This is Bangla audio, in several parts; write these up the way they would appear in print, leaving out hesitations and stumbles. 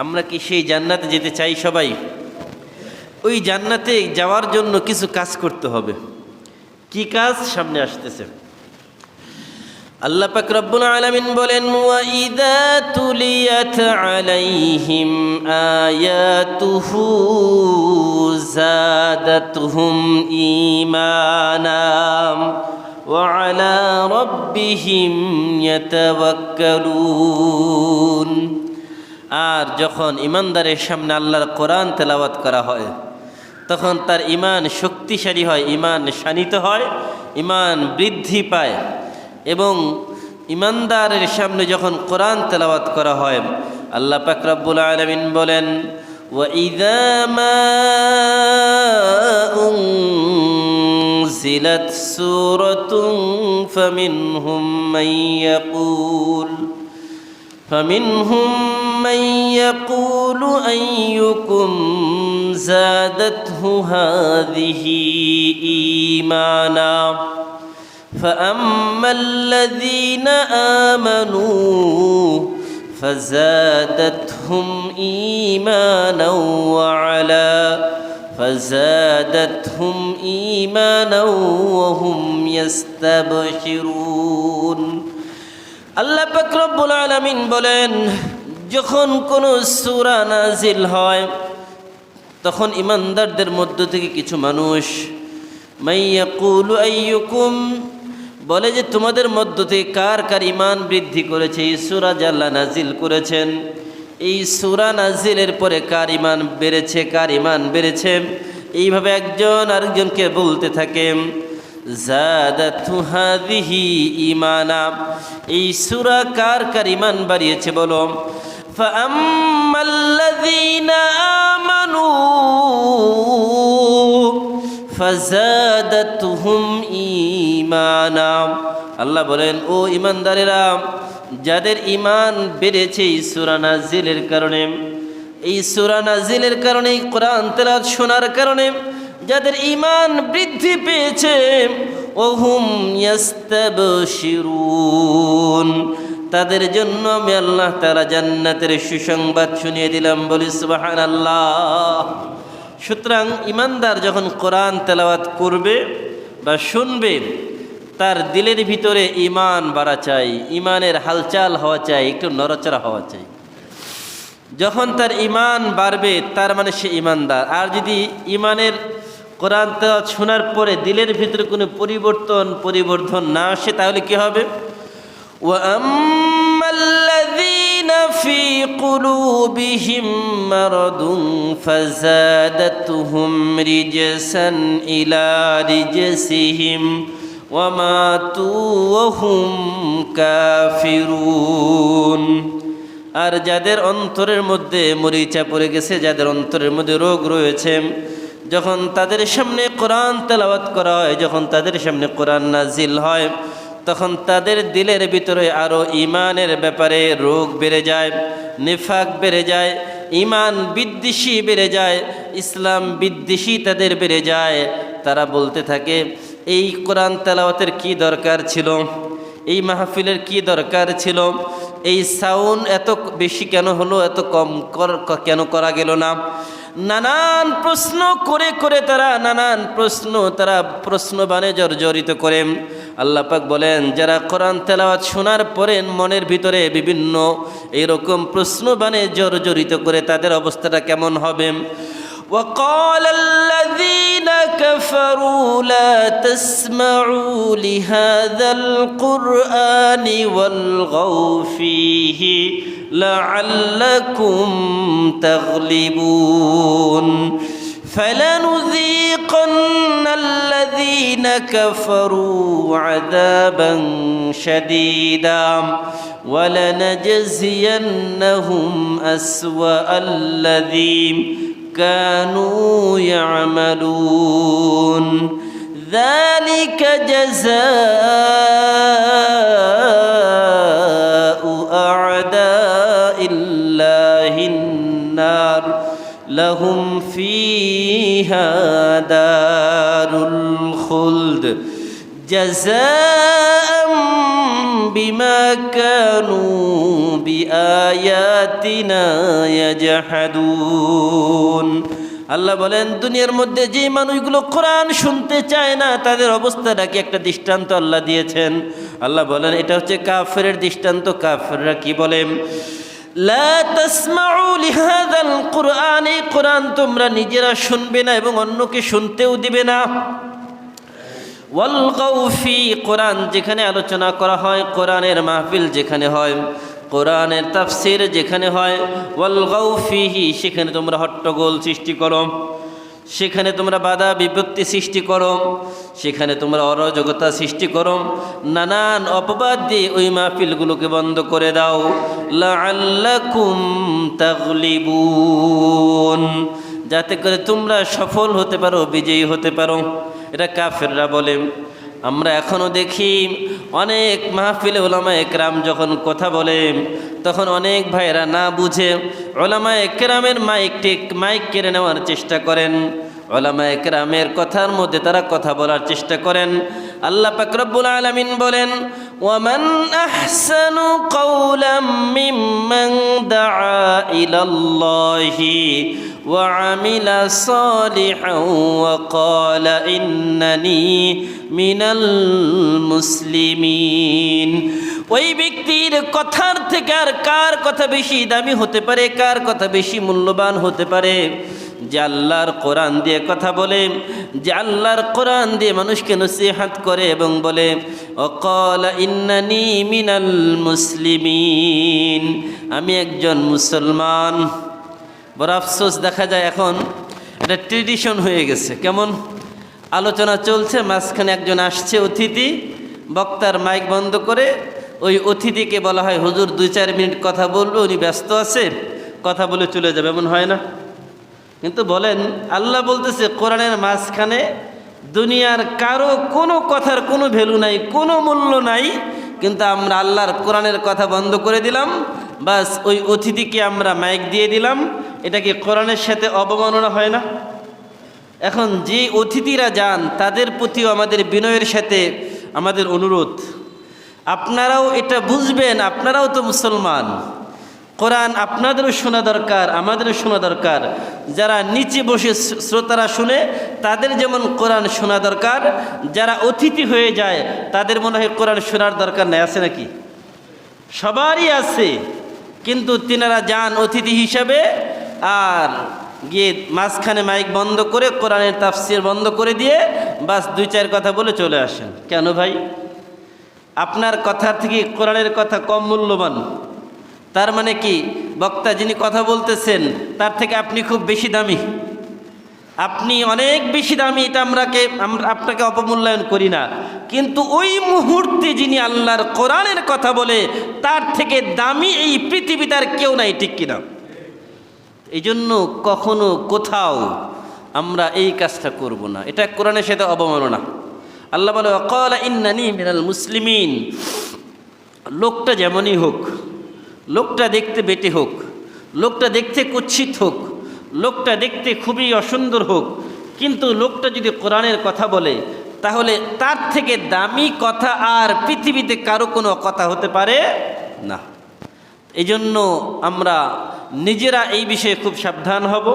আমরা কি সেই জান্নাতে যেতে চাই সবাই? ওই জান্নাতে যাওয়ার জন্য কিছু কাজ করতে হবে। কি কাজ? সামনে আসতেছে। আল্লাহ পাক রব্বুল আলামিন বলেন, ওয়া ইযা তুলিয়াত আলাইহিম আয়াতুহু যাদাতুহুম ঈমানা ওয়া আলা রাব্বিহিম ইয়াতাওয়াক্কালুন। আর যখন ঈমানদারের সামনে আল্লাহর কোরআন তেলাওয়াত করা হয় তখন তার ঈমান শক্তিশালী হয়, ঈমান শানিত হয়, ঈমান বৃদ্ধি পায়। এবং ঈমানদারের সামনে যখন কোরআন তেলাওয়াত করা হয়, আল্লাহ পাক রব্বুল আলামিন বলেন, ওয়া ইযা মা উনজিলাত সূরাতুন ফামিনহুম মান ইয়াকুলু আইয়ুকুম যাদাতহু হাযিহি ঈমানা فأما الذين آمنوا فزادتهم إيمانا وهم يستبشرون। আল্লাহ পাক রব্বুল আলামিন বলেন, যখন কোনো সূরা নাজিল হয় তখন ঈমানদারদের মধ্য থেকে কিছু মানুষ মাইয়াকুলু আইয়ুকুম বলে যে তোমাদের মধ্য থেকে কার কার ঈমান বৃদ্ধি করেছে এই সূরা যে আল্লাহ নাজিল করেছেন, এই সূরা নাজিলের পরে কার ঈমান বেড়েছে, কার ঈমান বেড়েছে। এইভাবে একজন আরেকজনকে বলতে থাকে, যাদাতহু হাযিহি ঈমানা, এই সূরা কার কার ঈমান বাড়িয়েছে বলো। ফাআম্মাল্লাযীনা আমানু ফাযাদাতহুম ঈমানা, আল্লাহ বলেন, ও ঈমানদারেরা, যাদের ঈমান বেড়েছে এই সূরা নাজিলের কারণে, এই সূরা নাজিলের কারণে, এই কোরআন তেলাওয়াত শোনার কারণে যাদের ঈমান বৃদ্ধি পেয়েছে, ওহুম ইয়াস্তাবশিরুন, তাদের জন্য আমি আল্লাহ তাআলা জান্নাতের সুসংবাদ শুনিয়ে দিলাম। বলি সুবহানাল্লাহ। সুতরাং ঈমানদার যখন কোরআন তেলাওয়াত করবে বা শুনবে, তার দিলের ভিতরে ঈমান বাড়া চাই, ঈমানের হালচাল হওয়া চাই, একটু নড়াচড়া হওয়া চাই। যখন তার ঈমান বাড়বে তার মানে সে ঈমানদার। আর যদি ঈমানের কোরআন তেলাওয়াত শোনার পরে দিলের ভিতরে কোনো পরিবর্ধন না আসে, তাহলে কি হবে? ওয়া আম্মাল্লাযীনা ফি কুলুবিহিম মারাদুন ফাযাদাতহুম রিজসান ইলা রিজসিহিম ওয়া মাতু ওয়া হুম কাফিরুন। আর যাদের অন্তরের মধ্যে মরিচা পড়ে গেছে, যাদের অন্তরের মধ্যে রোগ রয়েছে, যখন তাদের সামনে কোরআন তেলাওয়াত করা হয়, যখন তাদের সামনে কোরআন নাজিল হয়, তখন তাদের দিলের ভিতরে আরও ঈমানের ব্যাপারে রোগ বেড়ে যায়, নিফাক বেড়ে যায়, ঈমান বিদ্বেষী বেড়ে যায়, ইসলাম বিদ্বেষী তাদের বেড়ে যায়। তারা বলতে থাকে, এই কোরআন তেলাওয়াতের কি দরকার ছিল, এই মাহফিলের কি দরকার ছিল, এই সাউন্ড এত বেশি কেন হলো, এত কম কেন করা গেল না। নানান প্রশ্ন করে তারা প্রশ্নবাণে জর্জরিত করে। আল্লাহ পাক বলেন, যারা কোরআন তেলাওয়াত শোনার পরে মনের ভিতরে বিভিন্ন এরকম প্রশ্নবাণে জর্জরিত করে, তাদের অবস্থাটা কেমন হবে? وقال الذين كفروا لا تسمعوا لهذا القرآن والغوا فيه لعلكم تغلبون فلنذيقن الذين كفروا عذابا شديدا ولنجزينهم أسوأ الذي كانوا يعملون ذلك جزاء أعداء الله النار لهم فيها دار الخلد جزاء বিমা কানু বিআয়াতিনা ইয়াজহাদুন। আল্লাহ বলেন, দুনিয়ার মধ্যে যে মানুষগুলো কোরআন শুনতে চায় না তাদের অবস্থাটা কি একটা দৃষ্টান্ত আল্লাহ দিয়েছেন। আল্লাহ বলেন এটা হচ্ছে কাফেরের দৃষ্টান্ত। কাফেররা কি বলে? লা তাসমাউ লিহাযাল কুরআন, এই কোরআন তোমরা নিজেরা শুনবে না এবং অন্যকে শুনতেও দিবে না। ওয়ালগাউ ফি, কোরআন যেখানে আলোচনা করা হয়, কোরআনের মাহফিল যেখানে হয়, কোরআনের তাফসির যেখানে হয়, ওয়ালগাউ ফিহি, সেখানে তোমরা হট্টগোল সৃষ্টি করো, সেখানে তোমরা বাধা বিপত্তি সৃষ্টি করো, সেখানে তোমরা অরাজকতা সৃষ্টি করো, নানান অপবাদ দিয়ে ওই মাহফিলগুলোকে বন্ধ করে দাও। লাআল্লাকুম তাগলিবুন, যাতে করে তোমরা সফল হতে পারো, বিজয়ী হতে পারো। এটা কাফেররা বলে। আমরা এখনও দেখি অনেক মাহফিলে ওলামায়ে কেরাম যখন কথা বলে তখন অনেক ভাইরা না বুঝে ওলামায়ে কেরামের মাইক কেড়ে নেওয়ার চেষ্টা করেন। ওলামায়ে কেরামের কথার মধ্যে তারা কথা বলার চেষ্টা করেন। আল্লাহ পাক রব্বুল আলামিন বলেন, ওয়ামান আহসানু কাওলাম মিম্মান দাআ ইলাল্লাহি ওয়া আমিলা সালিহান ওয়া ক্বালা ইন্নানি মিনাল মুসলিমিন। ওই ব্যক্তির কথার থেকে আর কার কথা বেশি দামি হতে পারে, কার কথা বেশি মূল্যবান হতে পারে? যে আল্লাহর কোরআন দিয়ে কথা বলে, যে আল্লাহর কোরআন দিয়ে মানুষকে নসিহত করে এবং বলে ওয়াকালা ইন্নানি মিনাল মুসলিমিন, আমি একজন মুসলমান। বড় আফসোস, দেখা যায় এখন এটা ট্রেডিশন হয়ে গেছে। কেমন? আলোচনা চলছে, মাঝখানে একজন আসছে অতিথি, বক্তার মাইক বন্ধ করে ওই অতিথিকে বলা হয় হুজুর 2-4 মিনিট কথা বলবে, উনি ব্যস্ত আছে, কথা বলে চলে যাবে। এমন হয় না? কিন্তু বলেন, আল্লাহ বলতেছে কোরআনের মাঝখানে দুনিয়ার কারো কোনো কথার কোনো ভ্যালু নাই, কোনো মূল্য নাই, কিন্তু আমরা আল্লাহর কোরআনের কথা বন্ধ করে দিলাম, বাস ওই অতিথিকে আমরা মাইক দিয়ে দিলাম। এটা কি কোরআনের সাথে অবমাননা হয় না? এখন যে অতিথিরা যান তাদের প্রতিও আমাদের বিনয়ের সাথে আমাদের অনুরোধ, আপনারাও এটা বুঝবেন, আপনারাও তো মুসলমান। কোরআন আপনাদেরও শোনা দরকার, আমাদেরও শোনা দরকার। যারা নিচে বসে শ্রোতারা শুনে তাদের যেমন কোরআন শোনা দরকার, যারা অতিথি হয়ে যায় তাদের মনে হয় কোরআন শোনার দরকার নেই। আছে নাকি? সবারই আছে, কিন্তু তিনারা যান অতিথি হিসাবে আর গিয়ে মাঝখানে মাইক বন্ধ করে কোরআনের তাফসির বন্ধ করে দিয়ে বাস 2-4 কথা বলে চলে আসেন। কেন ভাই? আপনার কথার থেকে কোরআনের কথা কম মূল্যবান? তার মানে কি বক্তা যিনি কথা বলতেছেন তার থেকে আপনি খুব বেশি দামি, আপনি অনেক বেশি দামি? এটা আমরা আপনাকে অপমূল্যায়ন করি না, কিন্তু ওই মুহূর্তে যিনি আল্লাহর কোরআনের কথা বলে তার থেকে দামি এই পৃথিবীতে আর কেউ নাই, ঠিক কিনা? এই জন্য কখনো কোথাও আমরা এই কাজটা করব না, এটা কোরআনের সাথে অবমাননা। আল্লাহ বলে ওয়াকালা ইন্নানি মিনাল মুসলিমিন। লোকটা যেমনই হোক, লোকটা দেখতে বেটে হোক, লোকটা দেখতে কুৎসিত হোক, লোকটা দেখতে খুবই অসুন্দর হোক, কিন্তু লোকটা যদি কোরআনের কথা বলে তাহলে তার থেকে দামি কথা আর পৃথিবীতে কারো কোনো কথা হতে পারে না। এই জন্য আমরা নিজেরা এই বিষয়ে খুব সাবধান হব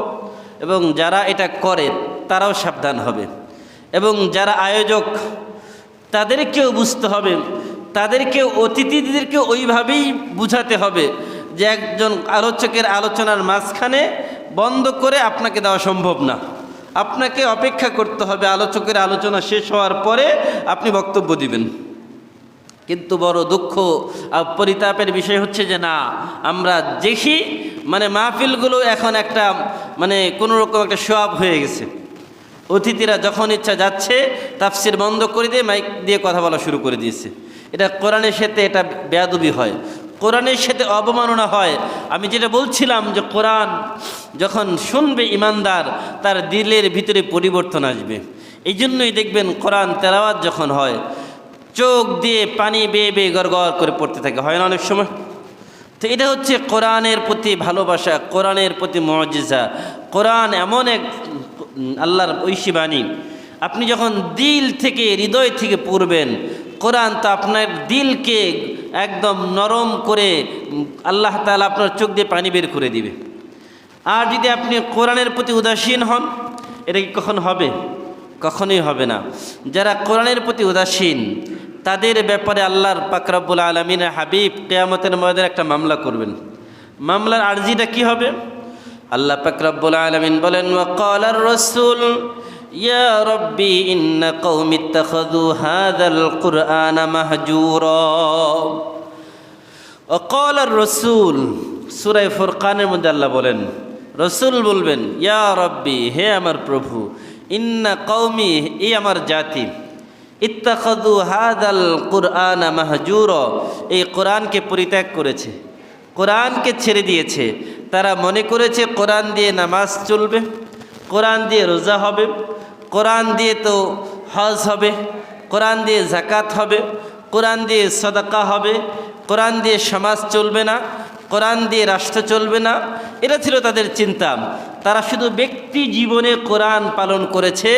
এবং যারা এটা করে তারাও সাবধান হবে, এবং যারা আয়োজক তাদেরকেও বুঝতে হবে, তাদেরকেও অতিথিদেরকে ওইভাবেই বুঝাতে হবে যে একজন আলোচকের আলোচনার মাঝখানে বন্ধ করে আপনাকে দেওয়া সম্ভব না, আপনাকে অপেক্ষা করতে হবে আলোচকের আলোচনা শেষ হওয়ার পরে আপনি বক্তব্য দিবেন। কিন্তু বড় দুঃখ আর পরিতাপের বিষয় হচ্ছে যে না, আমরা দেখি মাহফিলগুলো এখন একটা কোনো রকম একটা শো আপ হয়ে গেছে। অতিথিরা যখন ইচ্ছা যাচ্ছে তাফসির বন্ধ করে দিয়ে মাইক দিয়ে কথা বলা শুরু করে দিয়েছে। এটা কোরআনের সাথে এটা বেয়াদবি হয়, কোরআনের সাথে অবমাননা হয়। আমি যেটা বলছিলাম যে কোরআন যখন শুনবে ইমানদার তার দিলের ভিতরে পরিবর্তন আসবে। এই জন্যই দেখবেন কোরআন তেলাওয়াত যখন হয় চোখ দিয়ে পানি বেয়ে বেয়ে গড়গড় করে পড়তে থাকে, হয় না অনেক সময়? তো এটা হচ্ছে কোরআনের প্রতি ভালোবাসা, কোরআনের প্রতি মুআজিজা। কোরআন এমন এক আল্লাহর ঐশী বাণী, আপনি যখন দিল থেকে হৃদয় থেকে পড়বেন কোরআন, তো আপনার দিলকে একদম নরম করে আল্লাহ তাআলা আপনার চোখ দিয়ে পানি বের করে দিবে। আর যদি আপনি কোরআনের প্রতি উদাসীন হন, এটা কি কখন হবে? কখনোই হবে না। যারা কোরআনের প্রতি উদাসীন তাদের ব্যাপারে আল্লাহর পাক রব্বুল আলামিনের হাবিব কিয়ামতের ময়দানে একটা মামলা করবেন। মামলার আরজিটা কি হবে? আল্লাহ পাক রব্বুল আলামিন বলেন, ওয়াকালার রাসূল ইয়া রব্বি ইন্না কওমি ইত্তাখাযু হাযাল কুরআনা মাহজুরা। ওয়াকালার রাসূল, সূরা ফুরকানের মধ্যে আল্লাহ বলেন, রাসূল বলবেন, ইয়া রব্বি, হে আমার প্রভু, ইন্না কওমি, এই আমার জাতি, ইত্তাখাযু হাযাল কুরআনা মাহজুরা, এই কোরআনকে পরিত্যাগ করেছে, কোরআনকে ছেড়ে দিয়েছে। তারা মনে করেছে কোরআন দিয়ে নামাজ চলবে, কোরআন দিয়ে রোজা হবে, কোরআন দিয়ে তো হজ হবে, কোরআন দিয়ে যাকাত হবে, কোরআন দিয়ে সাদাকা হবে, কোরআন দিয়ে সমাজ চলবে না, কোরআন দিয়ে রাষ্ট্র চলবে না। এটা ছিল তাদের চিন্তা। তারা শুধু ব্যক্তি জীবনে কোরআন পালন করেছে,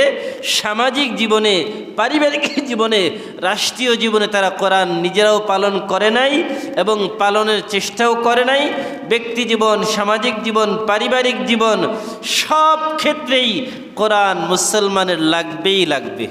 সামাজিক জীবনে, পারিবারিক জীবনে, রাষ্ট্রীয় জীবনে তারা কোরআন নিজেরাও পালন করে নাই এবং পালনের চেষ্টাও করে নাই। ব্যক্তি জীবন, সামাজিক জীবন, পারিবারিক জীবন, সব ক্ষেত্রেই কোরআন মুসলমানের লাগবেই লাগবে।